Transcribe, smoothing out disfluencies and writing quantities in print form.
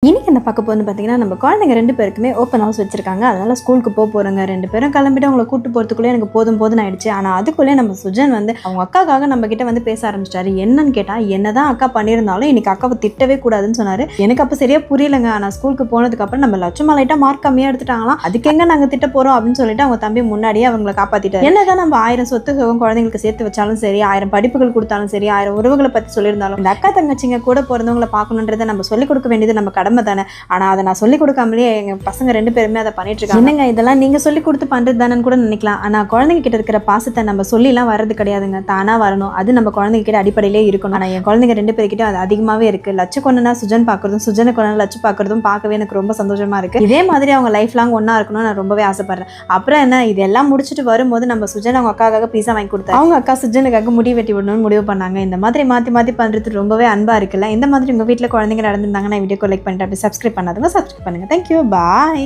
இன்னைக்கு என்ன பார்க்க போகுதுன்னு பார்த்தீங்கன்னா, நம்ம குழந்தைங்க 2 பேருக்குமே ஓப்பன் ஹவுஸ் வச்சிருக்காங்க. அதனால ஸ்கூலுக்கு போறாங்க. 2 பேரும் கிளம்பிட்டு அவங்கள கூட்டு போறதுக்குள்ளே எனக்கு போதும்னு ஆயிடுச்சு. ஆனா அதுக்குள்ளே நம்ம சுஜன் வந்து அவங்க அக்காக்காக நம்ம கிட்ட வந்து பேச ஆரம்பிச்சிட்டாரு. என்னன்னு கேட்டா, என்னதான் அக்கா பண்ணியிருந்தாலும் இன்னைக்கு அக்காவை திட்டவே கூடாதுன்னு சொன்னாரு. எனக்கு அப்ப சரியா புரியலங்க. ஆனா ஸ்கூலுக்கு போனதுக்கு அப்புறம் நம்ம லட்சமா லைட்டா மார்க் கம்மியா எடுத்துட்டாங்களாம். அதுக்கு எங்க நாங்க திட்ட போறோம் அப்படின்னு சொல்லிட்டு அவங்க தம்பி முன்னாடியே அவங்களை காப்பாத்திட்டாரு. என்னதான் நம்ம 1000 சொத்து சுகம் குழந்தைங்களுக்கு சேர்த்து வச்சாலும் சரி, 1000 படிப்புகள் கொடுத்தாலும் சரி, 1000 உறவுகளை பத்தி சொல்லியிருந்தாலும் இந்த அக்கா தங்கச்சிங்க கூட பிறந்தவங்களை பார்க்கணுன்றதை நம்ம சொல்லிக் கொடுக்க வேண்டியது நம்ம கடமை தானே. ஆனா அதை நான் சொல்லிக் கொடுக்காமலே எங்க பசங்க 2 பேருமே அதை பண்ணிட்டு இருக்காங்க. என்னங்க இதெல்லாம் நீங்க சொல்லி கொடுத்து பண்றது தானேன்னு கூட நினைக்கலாம். ஆனா குழந்தைங்க கிட்ட இருக்கிற பாசத்தை நம்ம சொல்லிலாம் வர்றது கிடையாதுங்க. தானா வரணும். அது நம்ம குழந்தைங்க கிட்ட அடிப்படையிலே இருக்கணும். ஆனா என் குழந்தைங்க 2 பேர்கிட்ட அது அதிகமாவே இருக்கு. லட்ச கொண்டனா சுஜன் பாக்குறதும், சுஜனை கொண்டனா லட்சு பாக்குறதும் பார்க்கவே எனக்கு ரொம்ப சந்தோஷமா இருக்கு. இதே மாதிரி அவங்க லைஃப் லாங் ஒன்னா இருக்கணும்னு நான் ரொம்பவே ஆசைப்படுறேன். அப்புறம் என்ன, இதெல்லாம் முடிச்சுட்டு வரும்போது நம்ம சுஜன் அவங்க அக்காக்காக பீஸா வாங்கி கொடுத்தாங்க. அவங்க அக்கா சுஜனுக்காக முடி வெட்டி விடணும்னு முடிவு பண்ணாங்க. இந்த மாதிரி மாத்தி மாத்தி பண்றது ரொம்பவே அன்பா இருக்குல்ல. இந்த மாதிரி உங்க வீட்டுல குழந்தைங்க நடந்திருந்தாங்கன்னா வீடியோக்கு லைக் பண்ணிட்டு அப்படி சப்ஸ்கிரைப் பண்ணாதவங்க சப்ஸ்கிரைப் பண்ணுங்க. தேங்க்யூ, பாய்.